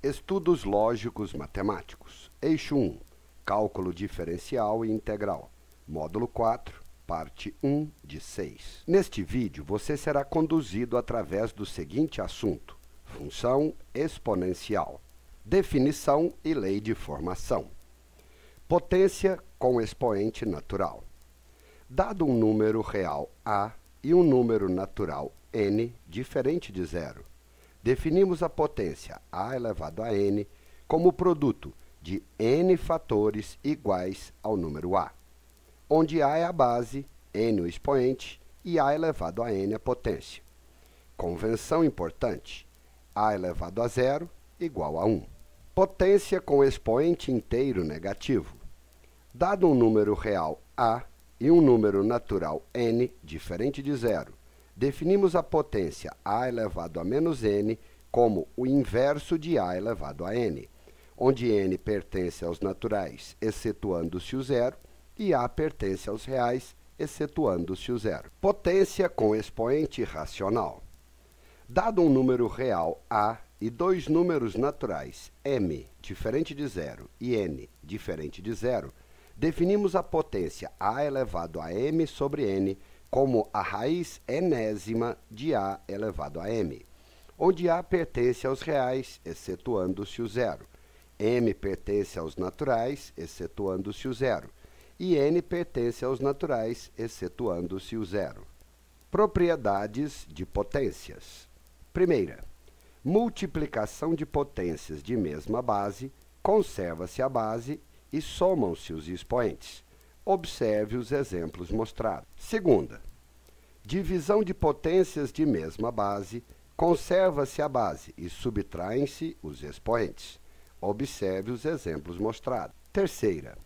Estudos lógicos matemáticos. Eixo 1. Cálculo diferencial e integral. Módulo 4, parte 1 de 6. Neste vídeo, você será conduzido através do seguinte assunto: função exponencial, definição e lei de formação. Potência com expoente natural. Dado um número real A e um número natural n diferente de zero, definimos a potência a elevado a n como o produto de n fatores iguais ao número a, onde a é a base, n o expoente e a elevado a n a potência. Convenção importante: a elevado a zero igual a 1. Potência com expoente inteiro negativo. Dado um número real a e um número natural n diferente de zero, definimos a potência a elevado a menos n como o inverso de a elevado a n, onde n pertence aos naturais, excetuando-se o zero, e a pertence aos reais, excetuando-se o zero. Potência com expoente racional. Dado um número real a e dois números naturais, m diferente de zero e n diferente de zero, definimos a potência a elevado a m sobre n como a raiz enésima de a elevado a m, onde a pertence aos reais, excetuando-se o zero, m pertence aos naturais, excetuando-se o zero, e n pertence aos naturais, excetuando-se o zero. Propriedades de potências. Primeira, multiplicação de potências de mesma base, conserva-se a base e somam-se os expoentes. Observe os exemplos mostrados. Segunda, divisão de potências de mesma base, conserva-se a base e subtraem-se os expoentes. Observe os exemplos mostrados. Terceira,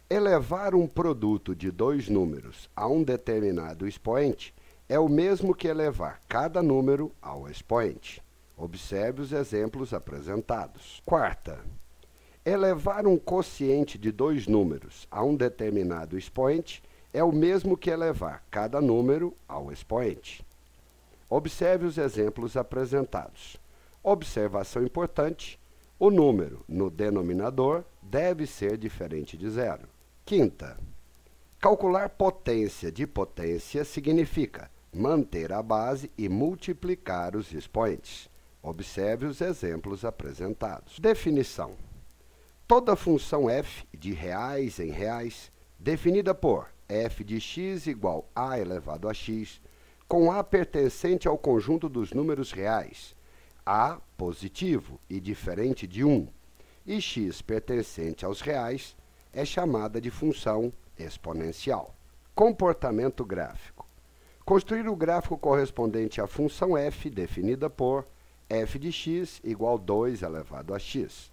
elevar um produto de dois números a um determinado expoente é o mesmo que elevar cada número ao expoente. Observe os exemplos apresentados. Quarta, elevar um quociente de dois números a um determinado expoente é o mesmo que elevar cada número ao expoente. Observe os exemplos apresentados. Observação importante: o número no denominador deve ser diferente de zero. Quinta, calcular potência de potência significa manter a base e multiplicar os expoentes. Observe os exemplos apresentados. Definição: toda função f de reais em reais, definida por f de x igual a elevado a x, com a pertencente ao conjunto dos números reais, a positivo e diferente de 1, e x pertencente aos reais, é chamada de função exponencial. Comportamento gráfico. Construir o gráfico correspondente à função f definida por f de x igual 2 elevado a x.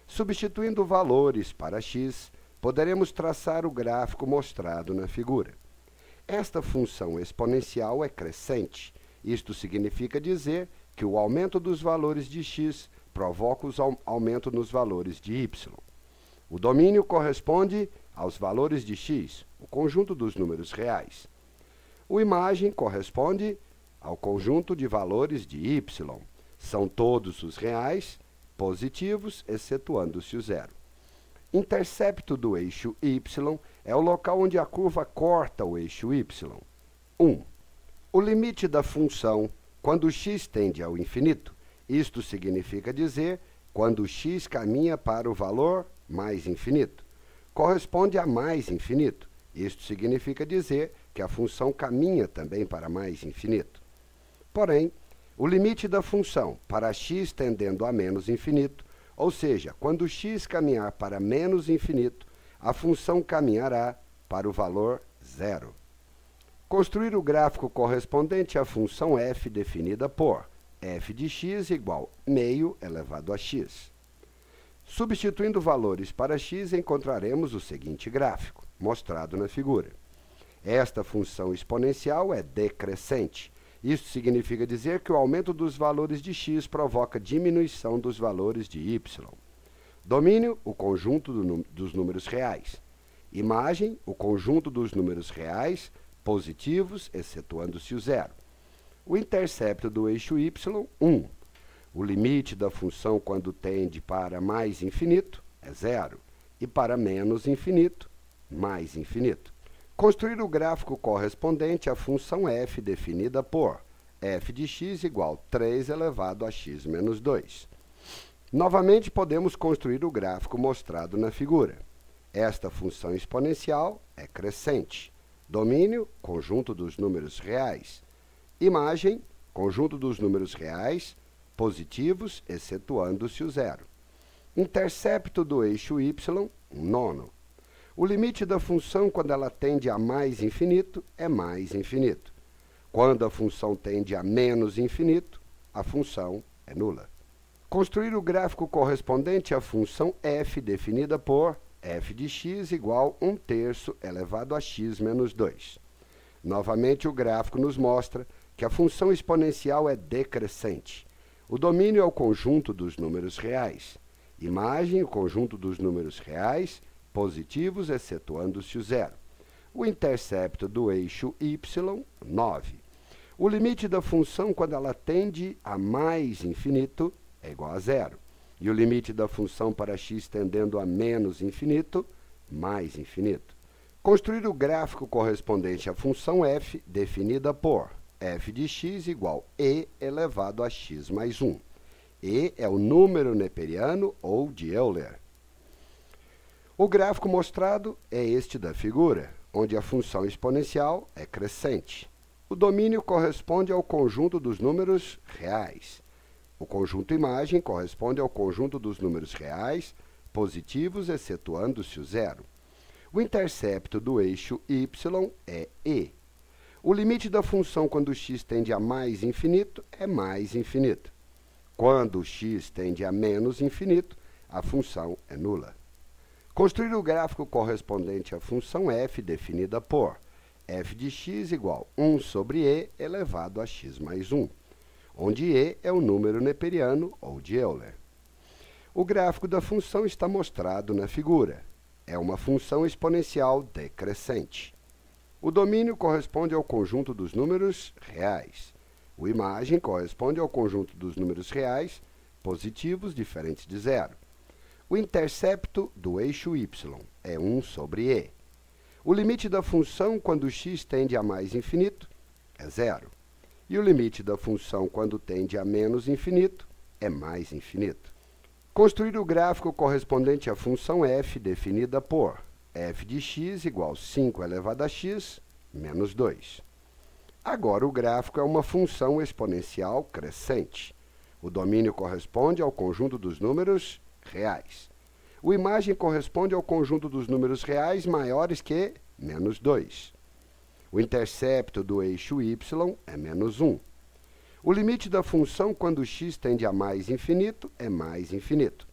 Substituindo valores para x, poderemos traçar o gráfico mostrado na figura. Esta função exponencial é crescente. Isto significa dizer que o aumento dos valores de x provoca o aumento nos valores de y. O domínio corresponde aos valores de x, o conjunto dos números reais. O imagem corresponde ao conjunto de valores de y. São todos os reais positivos, excetuando-se o zero. Intercepto do eixo y é o local onde a curva corta o eixo y. 1. O limite da função quando x tende ao infinito. Isto significa dizer quando x caminha para o valor mais infinito. Corresponde a mais infinito. Isto significa dizer que a função caminha também para mais infinito. Porém, o limite da função para x tendendo a menos infinito, ou seja, quando x caminhar para menos infinito, a função caminhará para o valor zero. Construir o gráfico correspondente à função f definida por f de x igual meio elevado a x. Substituindo valores para x, encontraremos o seguinte gráfico, mostrado na figura. Esta função exponencial é decrescente. Isso significa dizer que o aumento dos valores de x provoca diminuição dos valores de y. Domínio, o conjunto dos números reais. Imagem, o conjunto dos números reais positivos, excetuando-se o zero. O intercepto do eixo y, 1. O limite da função quando tende para mais infinito é zero e para menos infinito, mais infinito. Construir o gráfico correspondente à função f definida por f de x igual 3 elevado a x menos 2. Novamente, podemos construir o gráfico mostrado na figura. Esta função exponencial é crescente. Domínio, conjunto dos números reais. Imagem, conjunto dos números reais, positivos, excetuando-se o zero. Intercepto do eixo y, 1/9. O limite da função quando ela tende a mais infinito é mais infinito. Quando a função tende a menos infinito, a função é nula. Construir o gráfico correspondente à função f definida por f de x igual 1/3 elevado a x menos 2. Novamente, o gráfico nos mostra que a função exponencial é decrescente. O domínio é o conjunto dos números reais. Imagem, o conjunto dos números reais, positivos, excetuando-se o zero. O intercepto do eixo y, 9. O limite da função quando ela tende a mais infinito é igual a zero. E o limite da função para x tendendo a menos infinito, mais infinito. Construir o gráfico correspondente à função f definida por f de x igual e elevado a x mais 1. E é o número neperiano ou de Euler. O gráfico mostrado é este da figura, onde a função exponencial é crescente. O domínio corresponde ao conjunto dos números reais. O conjunto imagem corresponde ao conjunto dos números reais, positivos, excetuando-se o zero. O intercepto do eixo y é e. O limite da função quando x tende a mais infinito é mais infinito. Quando x tende a menos infinito, a função é nula. Construir o gráfico correspondente à função f definida por f de x igual 1 sobre e elevado a x mais 1, onde e é o número neperiano ou de Euler. O gráfico da função está mostrado na figura. É uma função exponencial decrescente. O domínio corresponde ao conjunto dos números reais. O imagem corresponde ao conjunto dos números reais, positivos, diferentes de zero. O intercepto do eixo y é 1 sobre e. O limite da função quando x tende a mais infinito é zero. E o limite da função quando tende a menos infinito é mais infinito. Construir o gráfico correspondente à função f definida por f de x igual 5 elevado a x menos 2. Agora, o gráfico é uma função exponencial crescente. O domínio corresponde ao conjunto dos números reais. O imagem corresponde ao conjunto dos números reais maiores que menos 2. O intercepto do eixo y é menos 1. O limite da função quando x tende a mais infinito é mais infinito.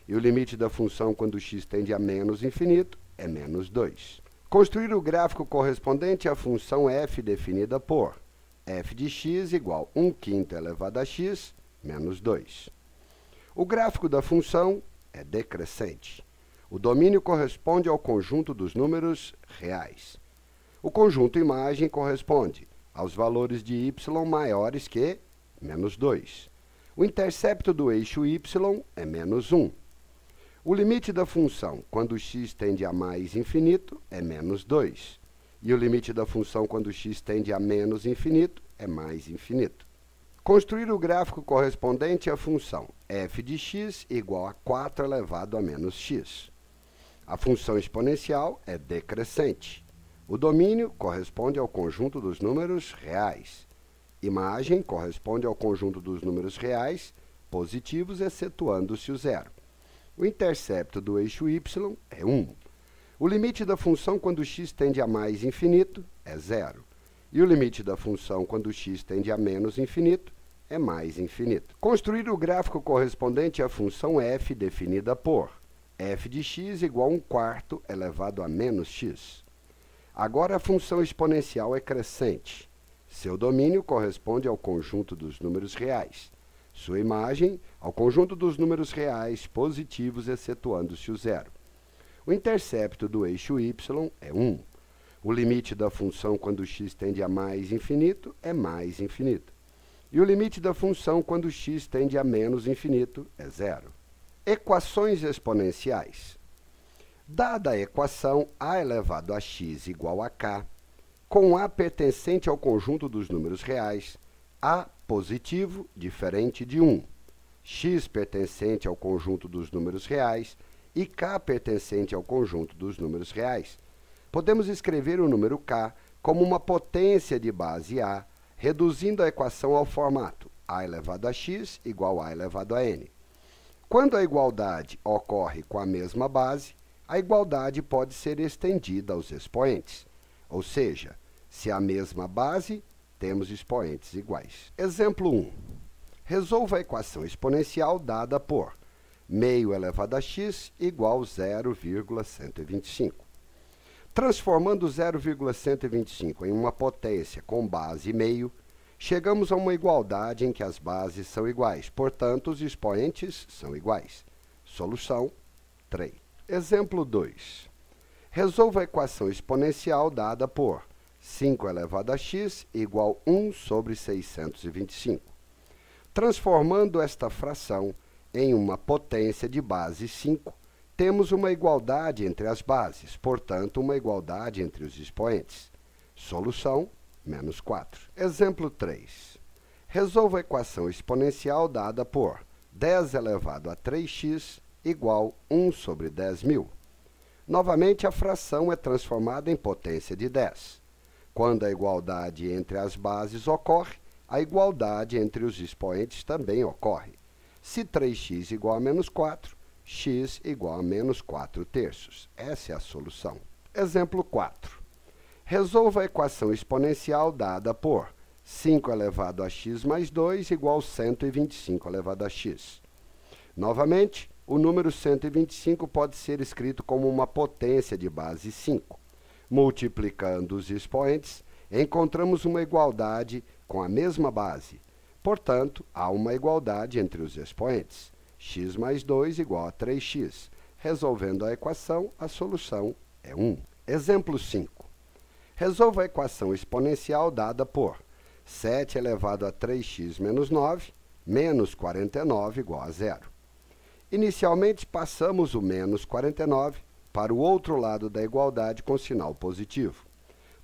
E o limite da função quando x tende a menos infinito é menos 2. Construir o gráfico correspondente à função f definida por f de x igual 1/5 elevado a x menos 2. O gráfico da função é decrescente. O domínio corresponde ao conjunto dos números reais. O conjunto imagem corresponde aos valores de y maiores que menos 2. O intercepto do eixo y é menos 1. O limite da função quando x tende a mais infinito é menos 2. E o limite da função quando x tende a menos infinito é mais infinito. Construir o gráfico correspondente à função f de x igual a 4 elevado a menos x. A função exponencial é decrescente. O domínio corresponde ao conjunto dos números reais. Imagem corresponde ao conjunto dos números reais, positivos, excetuando-se o zero. O intercepto do eixo y é 1. O limite da função quando x tende a mais infinito é zero. E o limite da função quando x tende a menos infinito é mais infinito. Construir o gráfico correspondente à função f definida por f de x igual a 1/4 elevado a menos x. Agora a função exponencial é crescente. Seu domínio corresponde ao conjunto dos números reais. Sua imagem ao conjunto dos números reais positivos, excetuando-se o zero. O intercepto do eixo y é 1. O limite da função quando x tende a mais infinito é mais infinito. E o limite da função quando x tende a menos infinito é zero. Equações exponenciais. Dada a equação a elevado a x igual a k, com a pertencente ao conjunto dos números reais, a positivo diferente de 1, x pertencente ao conjunto dos números reais e k pertencente ao conjunto dos números reais, podemos escrever o número k como uma potência de base a, reduzindo a equação ao formato a elevado a x igual a elevado a n. Quando a igualdade ocorre com a mesma base, a igualdade pode ser estendida aos expoentes, ou seja, se a mesma base, temos expoentes iguais. Exemplo 1. Resolva a equação exponencial dada por meio elevado a x igual a 0,125. Transformando 0,125 em uma potência com base meio, chegamos a uma igualdade em que as bases são iguais, portanto, os expoentes são iguais. Solução 3. Exemplo 2. Resolva a equação exponencial dada por 5 elevado a x igual a 1 sobre 625. Transformando esta fração em uma potência de base 5, temos uma igualdade entre as bases, portanto, uma igualdade entre os expoentes. Solução, menos 4. Exemplo 3. Resolva a equação exponencial dada por 10 elevado a 3x igual a 1 sobre 10.000. Novamente, a fração é transformada em potência de 10. Quando a igualdade entre as bases ocorre, a igualdade entre os expoentes também ocorre. Se 3x igual a menos 4, x igual a menos 4 terços. Essa é a solução. Exemplo 4. Resolva a equação exponencial dada por 5 elevado a x mais 2 igual a 125 elevado a x. Novamente, o número 125 pode ser escrito como uma potência de base 5. Multiplicando os expoentes, encontramos uma igualdade com a mesma base. Portanto, há uma igualdade entre os expoentes. X mais 2 igual a 3x. Resolvendo a equação, a solução é 1. Exemplo 5. Resolva a equação exponencial dada por 7 elevado a 3x menos 9, menos 49 igual a 0. Inicialmente, passamos o menos 49 para o outro lado da igualdade com sinal positivo.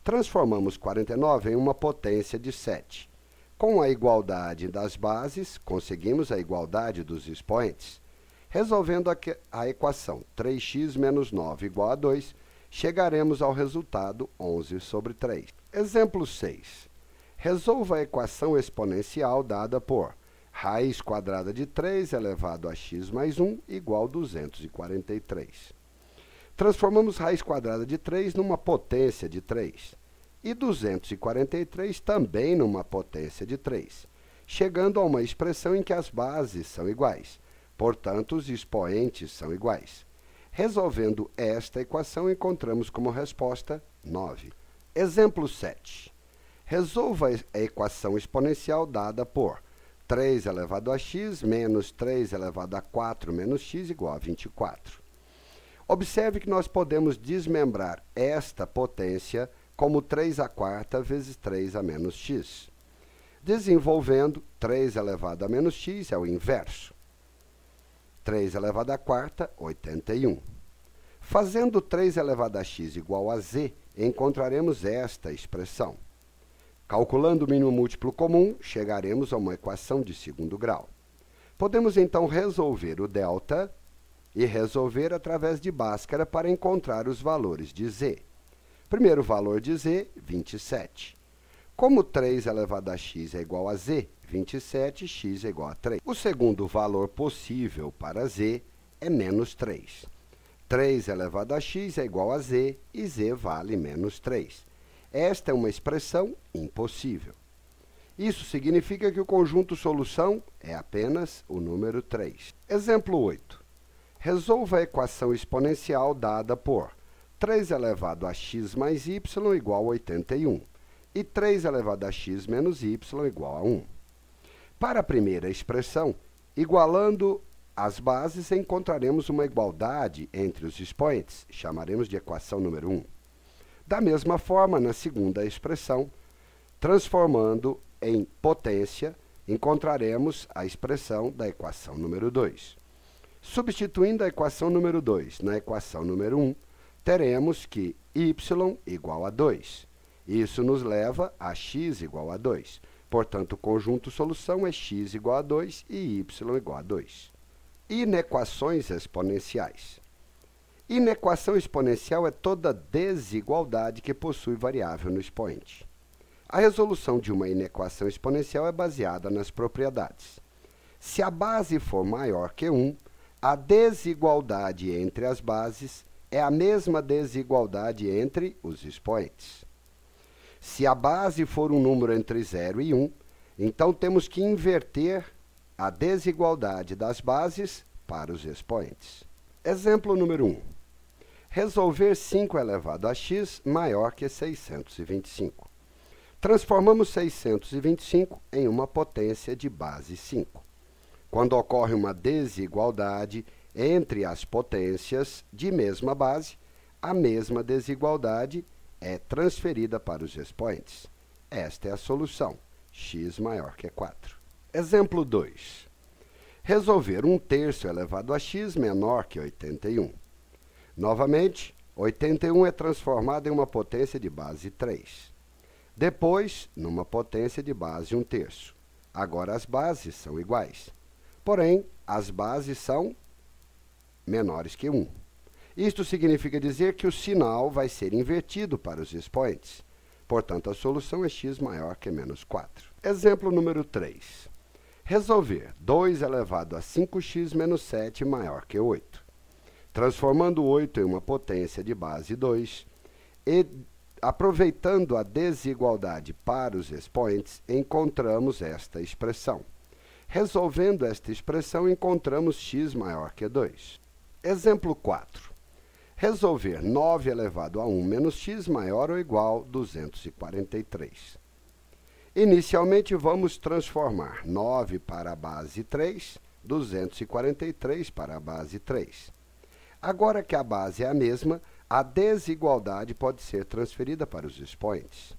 Transformamos 49 em uma potência de 7. Com a igualdade das bases, conseguimos a igualdade dos expoentes. Resolvendo a equação 3x menos 9 igual a 2, chegaremos ao resultado 11 sobre 3. Exemplo 6. Resolva a equação exponencial dada por raiz quadrada de 3 elevado a x mais 1 igual a 243. Transformamos raiz quadrada de 3 numa potência de 3. E 243 também numa potência de 3, chegando a uma expressão em que as bases são iguais. Portanto, os expoentes são iguais. Resolvendo esta equação, encontramos como resposta 9. Exemplo 7. Resolva a equação exponencial dada por 3 elevado a x menos 3 elevado a 4 menos x igual a 24. Observe que nós podemos desmembrar esta potência como 3 à quarta vezes 3 a menos x. Desenvolvendo, 3 elevado a menos x é o inverso. 3 elevado à quarta, 81. Fazendo 3 elevado a x igual a z, encontraremos esta expressão. Calculando o mínimo múltiplo comum, chegaremos a uma equação de segundo grau. Podemos, então, resolver o delta e resolver através de Bhaskara para encontrar os valores de z. Primeiro valor de z, 27. Como 3 elevado a x é igual a z, 27, x é igual a 3. O segundo valor possível para z é menos 3. 3 elevado a x é igual a z e z vale menos 3. Esta é uma expressão impossível. Isso significa que o conjunto solução é apenas o número 3. Exemplo 8. Resolva a equação exponencial dada por 3 elevado a x mais y igual a 81 e 3 elevado a x menos y igual a 1. Para a primeira expressão, igualando as bases, encontraremos uma igualdade entre os expoentes, chamaremos de equação número 1. Da mesma forma, na segunda expressão, transformando em potência, encontraremos a expressão da equação número 2. Substituindo a equação número 2 na equação número 1, teremos que y igual a 2. Isso nos leva a x igual a 2. Portanto, o conjunto solução é x igual a 2 e y igual a 2. Inequações exponenciais. Inequação exponencial é toda desigualdade que possui variável no expoente. A resolução de uma inequação exponencial é baseada nas propriedades. Se a base for maior que 1, a desigualdade entre as bases é a mesma desigualdade entre os expoentes. Se a base for um número entre 0 e 1, então temos que inverter a desigualdade das bases para os expoentes. Exemplo número 1. Resolver 5 elevado a x maior que 625. Transformamos 625 em uma potência de base 5. Quando ocorre uma desigualdade entre as potências de mesma base, a mesma desigualdade é transferida para os expoentes. Esta é a solução, x maior que 4. Exemplo 2. Resolver 1/3 elevado a x menor que 81. Novamente, 81 é transformado em uma potência de base 3. Depois, numa potência de base 1/3. Agora as bases são iguais. Porém, as bases são menores que 1. Isto significa dizer que o sinal vai ser invertido para os expoentes. Portanto, a solução é x maior que menos 4. Exemplo número 3. Resolver 2 elevado a 5x menos 7 maior que 8. Transformando 8 em uma potência de base 2 e aproveitando a desigualdade para os expoentes, encontramos esta expressão. Resolvendo esta expressão, encontramos x maior que 2. Exemplo 4. Resolver 9 elevado a 1 menos x maior ou igual a 243. Inicialmente, vamos transformar 9 para a base 3, 243 para a base 3. Agora que a base é a mesma, a desigualdade pode ser transferida para os expoentes.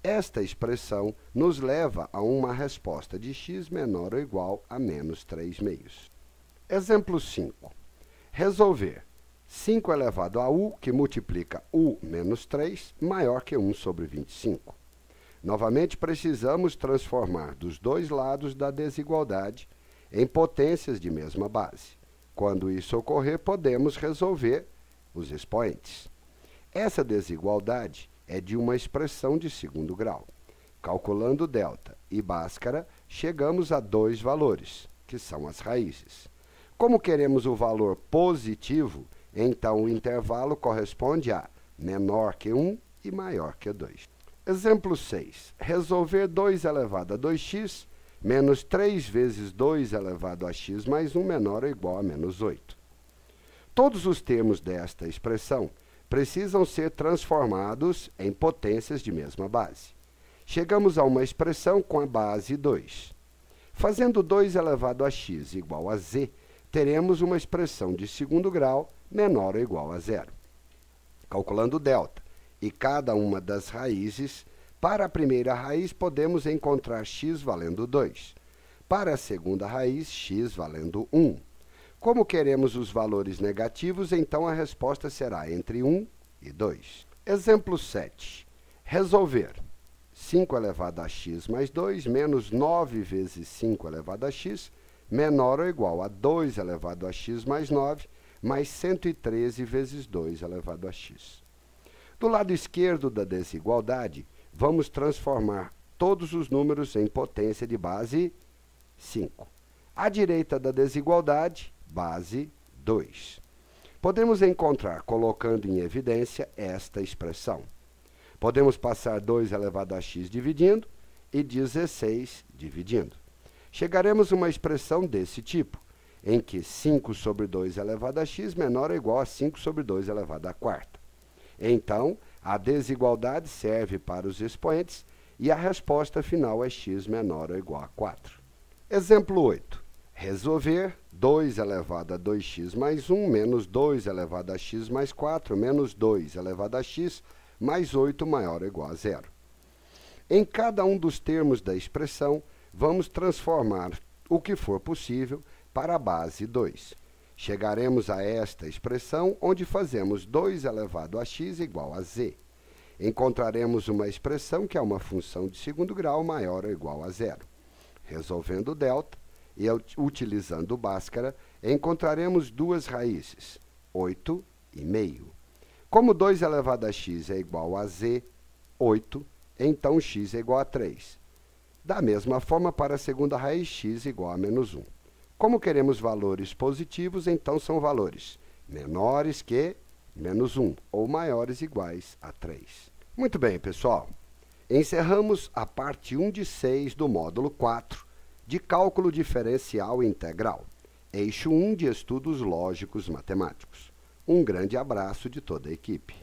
Esta expressão nos leva a uma resposta de x menor ou igual a menos 3/2. Exemplo 5. Resolver 5 elevado a u, que multiplica u menos 3, maior que 1 sobre 25. Novamente, precisamos transformar dos dois lados da desigualdade em potências de mesma base. Quando isso ocorrer, podemos resolver os expoentes. Essa desigualdade é de uma expressão de segundo grau. Calculando delta e Bhaskara, chegamos a dois valores, que são as raízes. Como queremos o valor positivo, então o intervalo corresponde a menor que 1 e maior que 2. Exemplo 6. Resolver 2 elevado a 2x menos 3 vezes 2 elevado a x mais 1 menor ou igual a menos 8. Todos os termos desta expressão precisam ser transformados em potências de mesma base. Chegamos a uma expressão com a base 2. Fazendo 2 elevado a x igual a z, teremos uma expressão de segundo grau menor ou igual a 0. Calculando delta e cada uma das raízes, para a primeira raiz podemos encontrar x valendo 2. Para a segunda raiz, x valendo 1. Como queremos os valores negativos, então a resposta será entre 1 e 2. Exemplo 7. Resolver 5 elevado a x mais 2 menos 9 vezes 5 elevado a x menor ou igual a 2 elevado a x mais 9 mais 113 vezes 2 elevado a x. Do lado esquerdo da desigualdade, vamos transformar todos os números em potência de base 5. À direita da desigualdade, base 2. Podemos encontrar, colocando em evidência, esta expressão. Podemos passar 2 elevado a x dividindo e 16 dividindo. Chegaremos a uma expressão desse tipo, em que 5 sobre 2 elevado a x menor ou igual a 5 sobre 2 elevado à quarta. Então, a desigualdade serve para os expoentes e a resposta final é x menor ou igual a 4. Exemplo 8. Resolver 2 elevado a 2x mais 1 menos 2 elevado a x mais 4 menos 2 elevado a x mais 8 maior ou igual a 0. Em cada um dos termos da expressão, vamos transformar o que for possível para a base 2. Chegaremos a esta expressão onde fazemos 2 elevado a x igual a z. Encontraremos uma expressão que é uma função de segundo grau maior ou igual a zero. Resolvendo o delta e utilizando o Bhaskara, encontraremos duas raízes, 8 e meio. Como 2 elevado a x é igual a z, 8, então x é igual a 3. Da mesma forma, para a segunda raiz, x igual a menos 1. Como queremos valores positivos, então são valores menores que menos 1 ou maiores ou iguais a 3. Muito bem, pessoal. Encerramos a parte 1 de 6 do módulo 4 de Cálculo Diferencial e Integral, eixo 1 de Estudos Lógicos Matemáticos. Um grande abraço de toda a equipe.